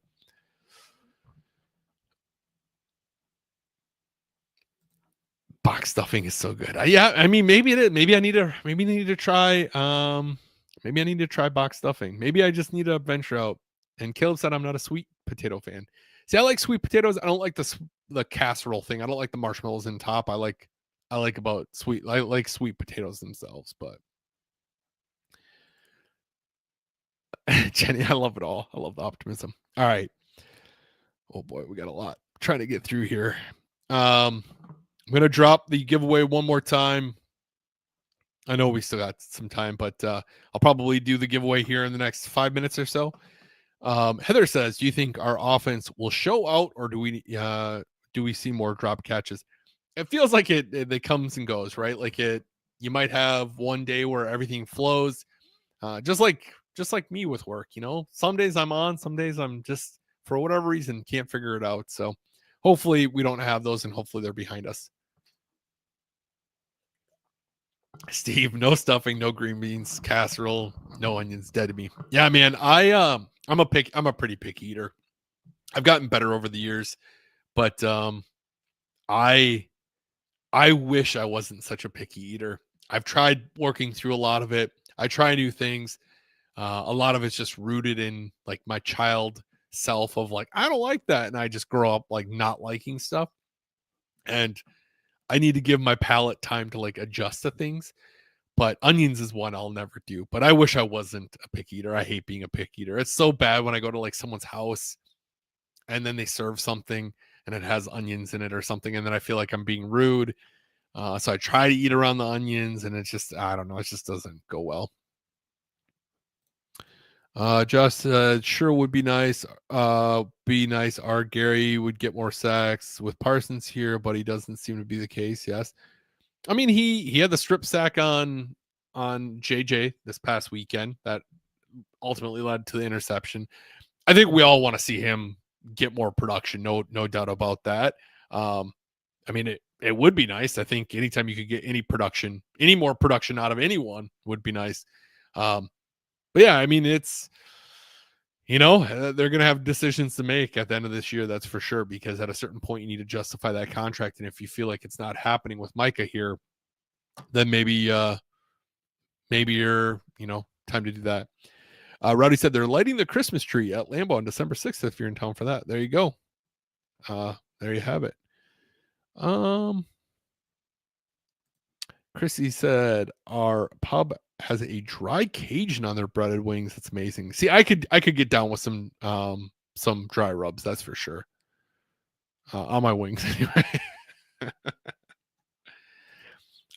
Box stuffing is so good. Yeah, I mean, maybe it is. Maybe I need to. Maybe I need to try. Maybe I need to try box stuffing. Maybe I just need to venture out. And Caleb said I'm not a sweet potato fan. See, I like sweet potatoes. I don't like the casserole thing. I don't like the marshmallows in top. I like about sweet. I like sweet potatoes themselves. But Jenny, I love it all. I love the optimism. All right. Oh boy, we got a lot trying to get through here. I'm gonna drop the giveaway one more time. I know we still got some time, but I'll probably do the giveaway here in the next 5 minutes or so. Heather says, "Do you think our offense will show out, or do we see more drop catches?" It feels like it comes and goes, right? Like it, you might have one day where everything flows, just like me with work. You know, some days I'm on, some days I'm just for whatever reason can't figure it out. So hopefully we don't have those, and hopefully they're behind us. Steve, no stuffing, no green beans, casserole, no onions, dead to me. Yeah, man, I'm a pretty picky eater. I've gotten better over the years, but I I wish I wasn't such a picky eater. I've tried working through a lot of it. I try new things. A lot of it's just rooted in like my child self of like I don't like that, and I just grow up like not liking stuff, and I need to give my palate time to like adjust to things. But onions is one I'll never do. But I wish I wasn't a picky eater. I hate being a picky eater. It's so bad when I go to like someone's house and then they serve something and it has onions in it or something, and then I feel like I'm being rude. So I try to eat around the onions, and it's just I don't know. It just doesn't go well. Just sure would be nice. Be nice. Our Gary would get more sacks with Parsons here, but he doesn't seem to be the case. Yes, I mean he had the strip sack on JJ this past weekend that ultimately led to the interception. I think we all want to see him get more production. No doubt about that. I mean it would be nice. I think anytime you could get any more production out of anyone would be nice. But yeah, I mean it's they're going to have decisions to make at the end of this year, that's for sure, because at a certain point you need to justify that contract, and if you feel like it's not happening with Micah here, then maybe you're, time to do that. Rowdy said they're lighting the Christmas tree at Lambeau on December 6th if you're in town for that. There you go. There you have it. Chrissy said our pub has a dry Cajun on their breaded wings. That's amazing. See, I could get down with some dry rubs, that's for sure. On my wings anyway.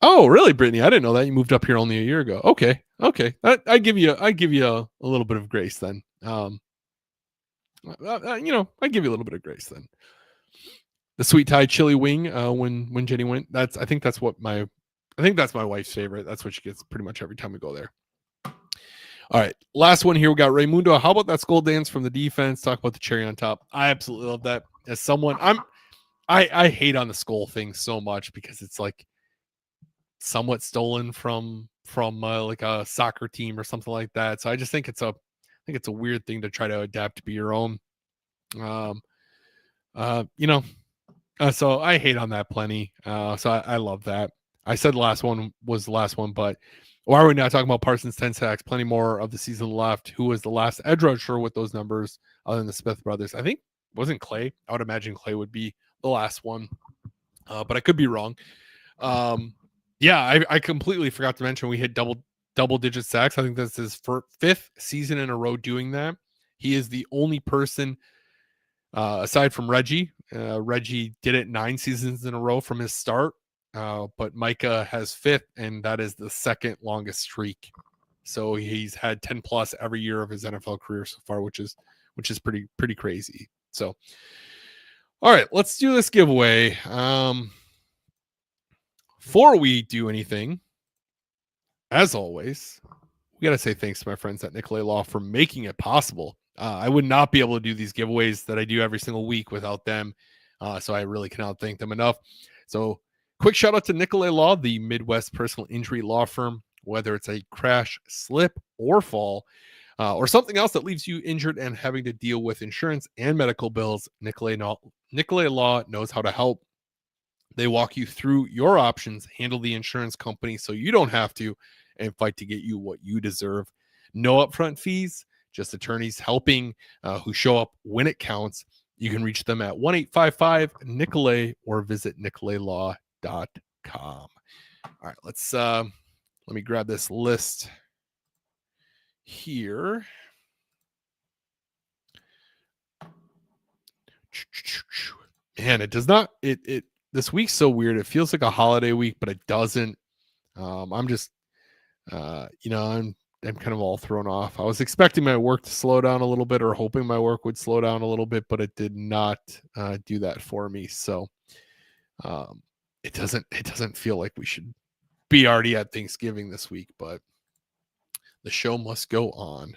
Oh, really, Brittany? I didn't know that. You moved up here only a year ago. Okay. I give you a little bit of grace then. I give you a little bit of grace then. The sweet Thai chili wing. When Jenny went, I think that's my wife's favorite. That's what she gets pretty much every time we go there. All right, last one here. We got Raymundo. How about that skull dance from the defense? Talk about the cherry on top. I absolutely love that. As someone, I hate on the skull thing so much because it's like somewhat stolen from like a soccer team or something like that. So I just think it's a weird thing to try to adapt to be your own. So I hate on that plenty. So I love that. I said the last one was the last one, but why are we not talking about Parsons 10 sacks? Plenty more of the season left. Who was the last edge rusher with those numbers other than the Smith brothers? I think wasn't Clay. I would imagine Clay would be the last one, but I could be wrong. Yeah, I completely forgot to mention we hit double-digit sacks. I think that's his fifth season in a row doing that. He is the only person, aside from Reggie. Reggie did it 9 seasons in a row from his start, but Micah has fifth, and that is the second longest streak. So he's had 10 plus every year of his NFL career so far, which is pretty crazy. So, all right, let's do this giveaway. Before we do anything, as always, we got to say thanks to my friends at Nicolet Law for making it possible. I would not be able to do these giveaways that I do every single week without them. So I really cannot thank them enough. So quick shout out to Nicolet Law, the Midwest personal injury law firm. Whether it's a crash, slip, or fall, or something else that leaves you injured and having to deal with insurance and medical bills, Nicolet Law knows how to help. They walk you through your options, handle the insurance company so you don't have to, and fight to get you what you deserve. No upfront fees, just attorneys helping who show up when it counts. You can reach them at 1-855-NICOLET or visit nicoletlaw.com. All right, let me grab this list here. Man, it does not. It this week's so weird. It feels like a holiday week, but it doesn't. I'm just, I'm kind of all thrown off. I was expecting my work to slow down a little bit, or hoping my work would slow down a little bit, but it did not do that for me. So, it doesn't feel like we should be already at Thanksgiving this week, but the show must go on.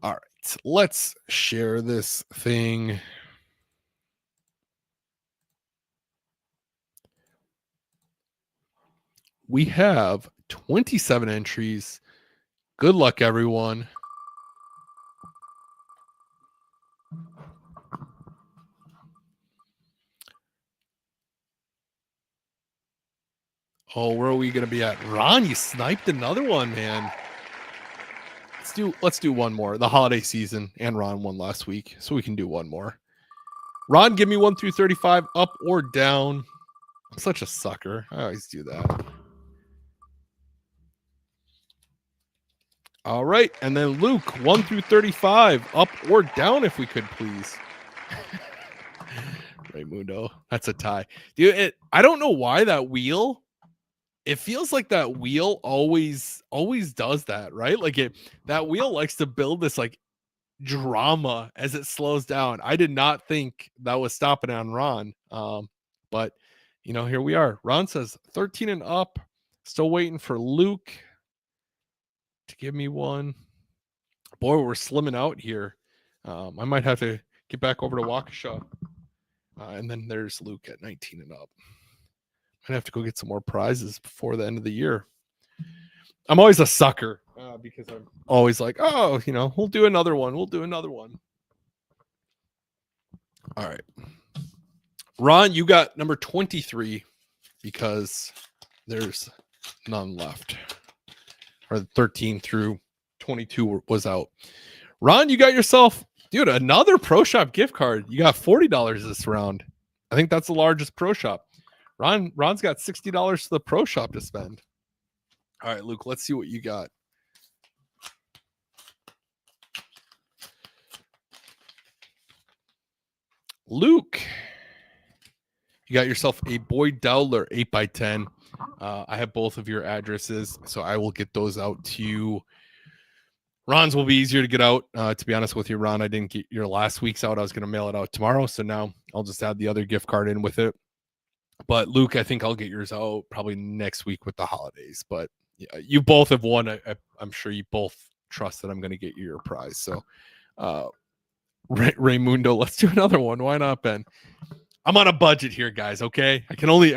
All right, let's share this thing. We have 27 entries. Good luck, everyone. Oh, where are we going to be at? Ron, you sniped another one, man. Let's do one more. The holiday season, and Ron won last week, so we can do one more. Ron, give me 1 through 35, up or down. I'm such a sucker. I always do that. All right, and then Luke, 1 through 35, up or down, if we could, please. Raymundo, that's a tie, dude. I don't know why that wheel. It feels like that wheel always does that, right? Like that wheel likes to build this like drama as it slows down. I did not think that was stopping on Ron. But here we are. Ron says 13 and up. Still waiting for Luke to give me one. Boy, we're slimming out here. I might have to get back over to Waukesha. And then there's Luke at 19 and up. I'd have to go get some more prizes before the end of the year. I'm always a sucker because I'm always like, oh, we'll do another one. We'll do another one. All right. Ron, you got number 23 because there's none left. Or 13 through 22 was out. Ron, you got yourself, dude, another Pro Shop gift card. You got $40 this round. I think that's the largest Pro Shop. Ron's got $60 to the Pro Shop to spend. All right, Luke, let's see what you got. Luke, you got yourself a Boyd Dowler 8x10. I have both of your addresses, so I will get those out to you. Ron's will be easier to get out. To be honest with you, Ron, I didn't get your last week's out. I was going to mail it out tomorrow, so now I'll just add the other gift card in with it. But Luke, I think I'll get yours out probably next week with the holidays. But yeah, you both have won. I'm sure you both trust that I'm going to get you your prize. So, Raymundo, let's do another one. Why not, Ben? I'm on a budget here, guys. Okay, I can only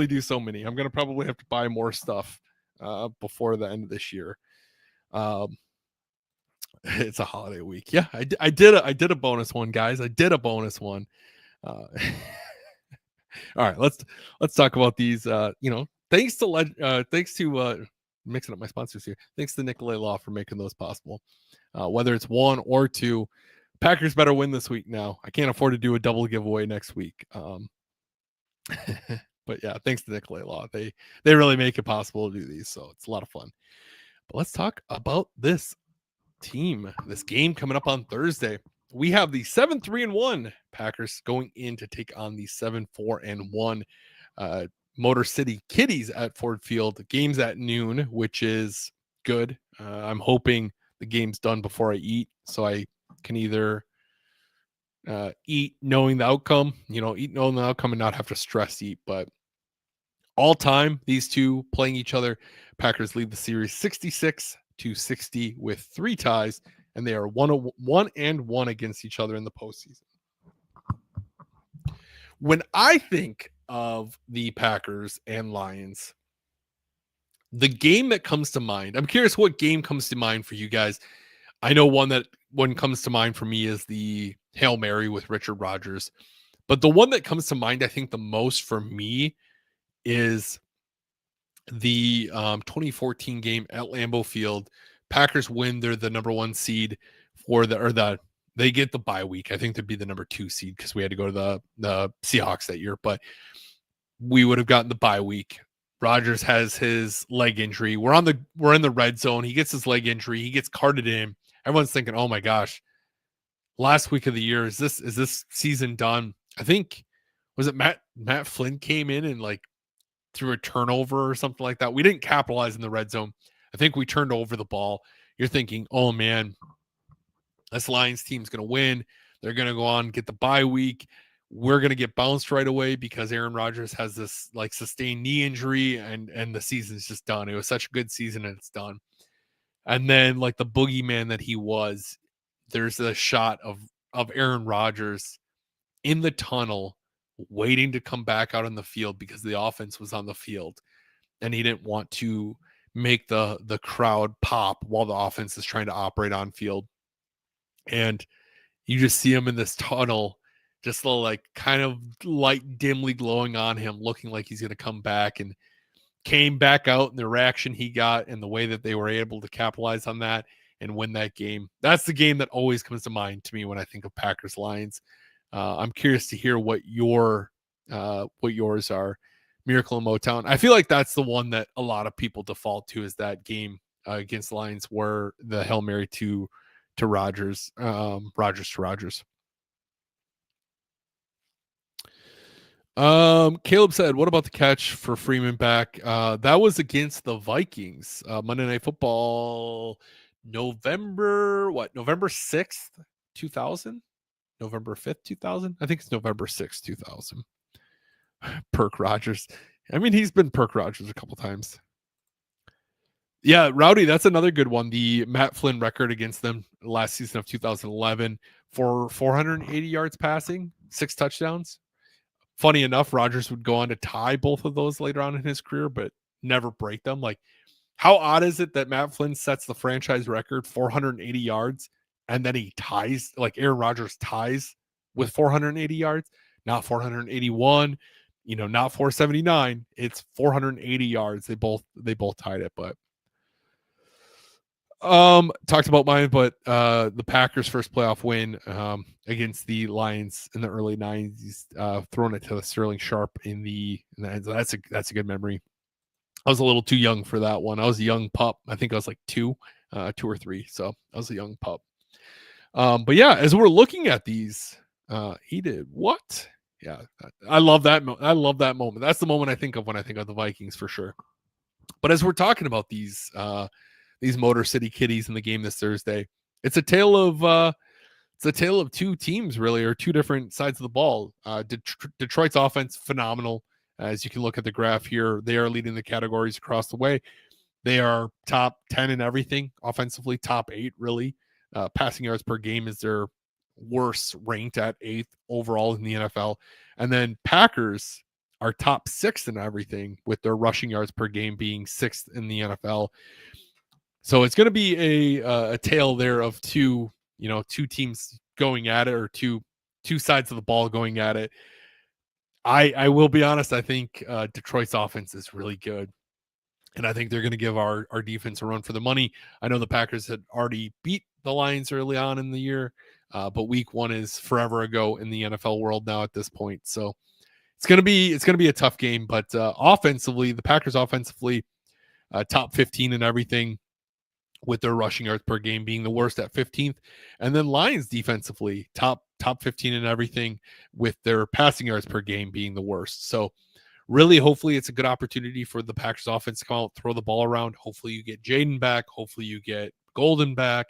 do so many. I'm going to probably have to buy more stuff before the end of this year. It's a holiday week. Yeah, I did a bonus one, guys. I did a bonus one. All right, let's talk about these. Thanks to mixing up my sponsors here. Thanks to Nicolet Law for making those possible. Whether it's 1 or 2, Packers better win this week now. I can't afford to do a double giveaway next week. But yeah, thanks to Nicolet Law, they really make it possible to do these, so it's a lot of fun. But let's talk about this this game coming up on Thursday. We have the 7-3-1 Packers going in to take on the 7-4-1 Motor City Kitties at Ford Field. The game's at noon, which is good. I'm hoping the game's done before I eat, so I can either eat knowing the outcome, eat knowing the outcome and not have to stress eat. But all time, these two playing each other, Packers lead the series 66-60 with 3 ties, and they are 1-1 against each other in the postseason. When I think of the Packers and Lions, the game that comes to mind, I'm curious what game comes to mind for you guys. I know one comes to mind for me is the Hail Mary with Richard Rodgers. But the one that comes to mind, I think, the most for me is the 2014 game at Lambeau Field. Packers win. They're the number 1 seed they get the bye week. I think they'd be the number 2 seed because we had to go to the Seahawks that year, but we would have gotten the bye week. Rodgers has his leg injury. We're in the red zone. He gets his leg injury. He gets carted in. Everyone's thinking, oh my gosh, last week of the year, is this season done? I think, was it Matt Flynn came in and like threw a turnover or something like that. We didn't capitalize in the red zone. I think we turned over the ball. You're thinking, oh man, this Lions team's going to win. They're going to go on and get the bye week. We're going to get bounced right away because Aaron Rodgers has this like sustained knee injury and the season's just done. It was such a good season and it's done. And then like the boogeyman that he was, there's a shot of Aaron Rodgers in the tunnel waiting to come back out on the field because the offense was on the field and he didn't want to make the crowd pop while the offense is trying to operate on field. And you just see him in this tunnel, just a little like kind of light dimly glowing on him, looking like he's going to come back, and came back out, and the reaction he got and the way that they were able to capitalize on that and win that game. That's the game that always comes to mind to me when I think of Packers Lions. I'm curious to hear what yours are. Miracle in Motown. I feel like that's the one that a lot of people default to, is that game against the Lions where the Hail Mary to Rodgers, Rodgers to Rodgers. Caleb said, what about the catch for Freeman back? That was against the Vikings. Monday Night Football, November 6th, 2000? November 5th, 2000? I think it's November 6th, 2000. Perk Rodgers. I mean, he's been Perk Rodgers a couple times. Yeah, Rowdy, that's another good one. The Matt Flynn record against them last season of 2011 for 480 yards passing, 6 touchdowns. Funny enough, Rodgers would go on to tie both of those later on in his career, but never break them. Like, how odd is it that Matt Flynn sets the franchise record, 480 yards, and then he ties, like Aaron Rodgers ties with 480 yards, not 481, not 479. It's 480 yards. They both tied it, but talked about mine, but the Packers' first playoff win against the Lions in the early 90s, throwing it to Sterling Sharp in the end. So that's a good memory. I was a little too young for that one. I was a young pup. I think I was like 2 or 3. So I was a young pup. But yeah, as we're looking at these, he did what? Yeah, I love that. I love that moment. That's the moment I think of when I think of the Vikings for sure. But as we're talking about these Motor City Kitties in the game this Thursday, it's a tale of 2 teams, really, or 2 different sides of the ball. Detroit's offense, phenomenal. As you can look at the graph here, they are leading the categories across the way. They are top 10 in everything offensively, top 8 really. Passing yards per game is their worst, ranked at 8th overall in the NFL. And then Packers are top 6 in everything, with their rushing yards per game being 6th in the NFL. So it's going to be a tale there of 2 teams going at it, or two sides of the ball going at it. I will be honest. I think Detroit's offense is really good, and I think they're going to give our defense a run for the money. I know the Packers had already beat the Lions early on in the year, but week 1 is forever ago in the NFL world now at this point. So it's gonna be a tough game, but offensively, the Packers offensively, top 15 and everything, with their rushing yards per game being the worst at 15th, and then Lions defensively top 15 and everything, with their passing yards per game being the worst. So really, hopefully, it's a good opportunity for the Packers offense to come out, throw the ball around. Hopefully, you get Jaden back. Hopefully, you get Golden back.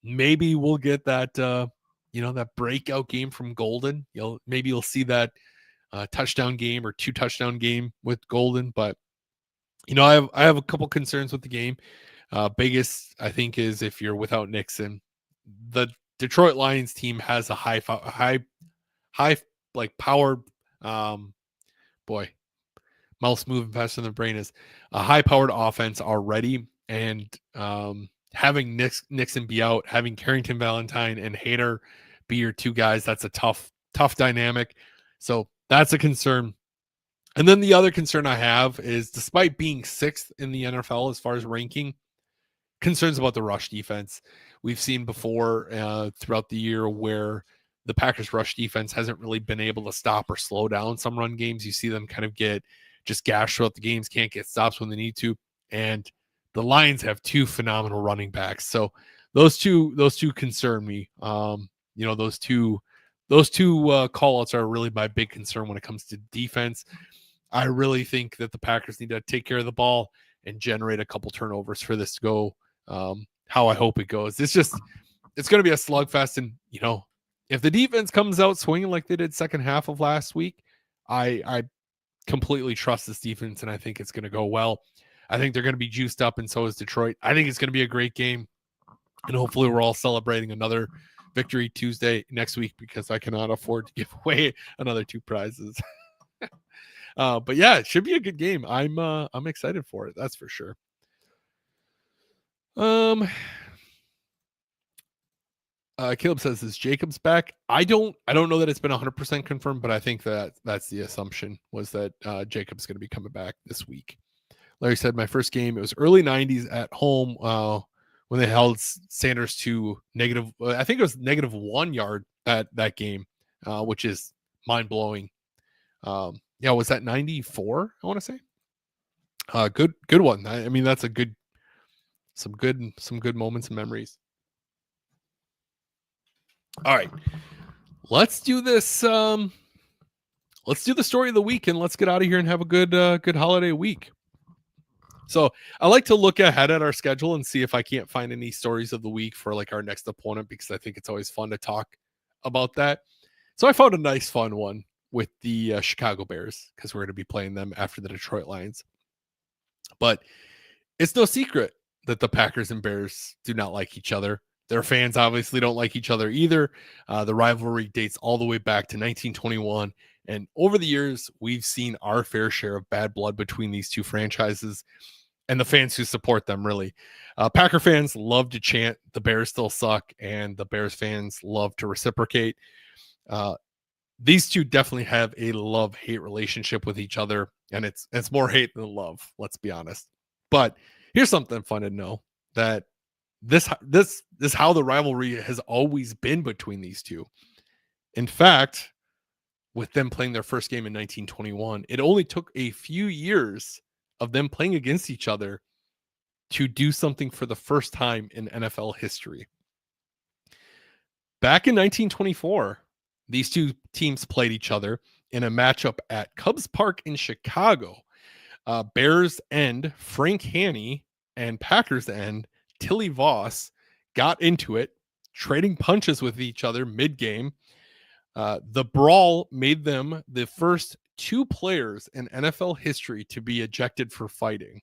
Maybe we'll get that that breakout game from Golden. Maybe you'll see that touchdown game or 2 touchdown game with Golden. But I have a couple concerns with the game. Biggest, I think, is if you're without Nixon. The Detroit Lions team has a high like powered, boy, mouse moving faster than the brain is, a high powered offense already. And having Nixon be out, having Carrington Valentine and Hader be your 2 guys, that's a tough dynamic. So that's a concern. And then the other concern I have is, despite being 6th in the NFL as far as ranking, concerns about the rush defense. We've seen before throughout the year where the Packers rush defense hasn't really been able to stop or slow down some run games. You see them kind of get just gashed throughout the games, can't get stops when they need to. And the Lions have 2 phenomenal running backs. So those two concern me. Those two call outs are really my big concern when it comes to defense. I really think that the Packers need to take care of the ball and generate a couple turnovers for this to go how I hope it goes. It's going to be a slugfest. And, if the defense comes out swinging like they did second half of last week, I completely trust this defense, and I think it's going to go well. I think they're going to be juiced up, and so is Detroit. I think it's going to be a great game, and hopefully we're all celebrating another victory Tuesday next week, because I cannot afford to give away another 2 prizes. But yeah, it should be a good game. I'm excited for it. That's for sure. Caleb says, is Jacobs back? I don't know that it's been 100% confirmed, but I think that's the assumption, was that Jacobs going to be coming back this week. Larry said, my first game, it was early 90s at home when they held Sanders to negative, I think it was -1 yard that game, which is mind blowing. Was that 94? I want to say. Good one. I mean, that's some good moments and memories. All right, let's do this. Let's do the story of the week, and let's get out of here and have a good holiday week. So I like to look ahead at our schedule and see if I can't find any stories of the week for like our next opponent, because I think it's always fun to talk about that. So I found a nice fun one with the Chicago Bears, because we're going to be playing them after the Detroit Lions. But it's no secret that the Packers and Bears do not like each other. Their fans obviously don't like each other either. The rivalry dates all the way back to 1921. And over the years, we've seen our fair share of bad blood between these 2 franchises and the fans who support them, really. Packer fans love to chant, the Bears still suck, and the Bears fans love to reciprocate. These 2 definitely have a love-hate relationship with each other, and it's more hate than love, let's be honest. But here's something fun to know, that this how the rivalry has always been between these 2. In fact, with them playing their first game in 1921, it only took a few years of them playing against each other to do something for the first time in NFL history. Back in 1924, these 2 teams played each other in a matchup at Cubs Park in Chicago. Bears end Frank Haney and Packers end Tilly Voss got into it, trading punches with each other mid-game. The brawl made them the first 2 players in NFL history to be ejected for fighting.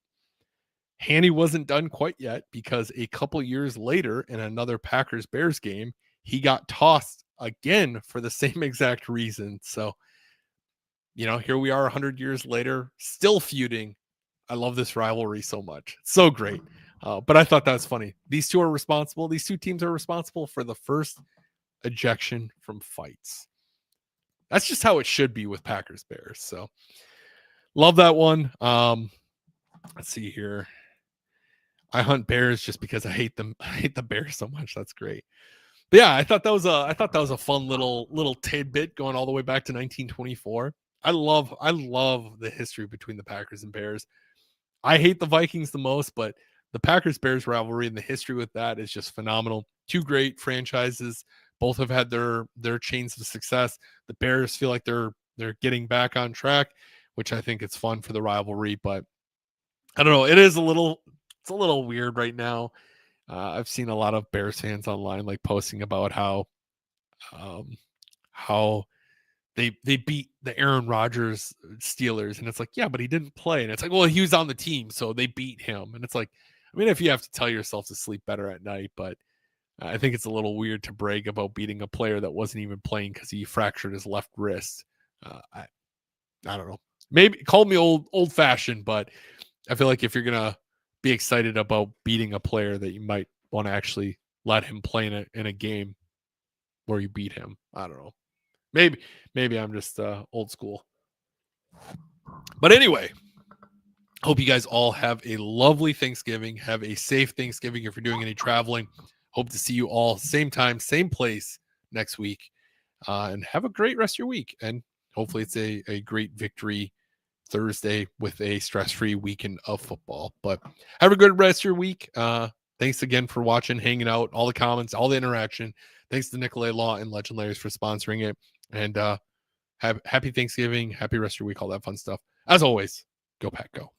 Haney wasn't done quite yet, because a couple years later in another Packers-Bears game, he got tossed again for the same exact reason. So, here we are 100 years later, still feuding. I love this rivalry so much. It's so great. But I thought that was funny. These 2 teams are responsible for the first ejection from fights. That's just how it should be with Packers Bears. So love that one. Let's see here. I hunt bears just because I hate them. I hate the Bears so much. That's great. But yeah, I thought that was a fun little tidbit going all the way back to 1924. I love the history between the Packers and Bears. I hate the Vikings the most, but the Packers Bears rivalry and the history with that is just phenomenal. Two great franchises. Both have had their chains of success. The Bears feel like they're getting back on track, which I think it's fun for the rivalry. But I don't know. It's a little weird right now. I've seen a lot of Bears fans online like posting about um, how they beat the Aaron Rodgers Steelers, and it's like, yeah, but he didn't play, and it's like, well, he was on the team, so they beat him, and it's like, I mean, if you have to tell yourself to sleep better at night, but I think it's a little weird to brag about beating a player that wasn't even playing because he fractured his left wrist. I don't know. Maybe call me old fashioned, but I feel like if you're gonna be excited about beating a player, that you might want to actually let him play in a game where you beat him. I don't know. Maybe I'm just old school. But anyway, hope you guys all have a lovely Thanksgiving. Have a safe Thanksgiving if you're doing any traveling. Hope to see you all same time, same place next week. And have a great rest of your week. And hopefully it's a great victory Thursday with a stress-free weekend of football. But have a good rest of your week. Thanks again for watching, hanging out, all the comments, all the interaction. Thanks to Nicolet Law and Legendaries for sponsoring it. And happy Thanksgiving, happy rest of your week, all that fun stuff. As always, go Pack Go.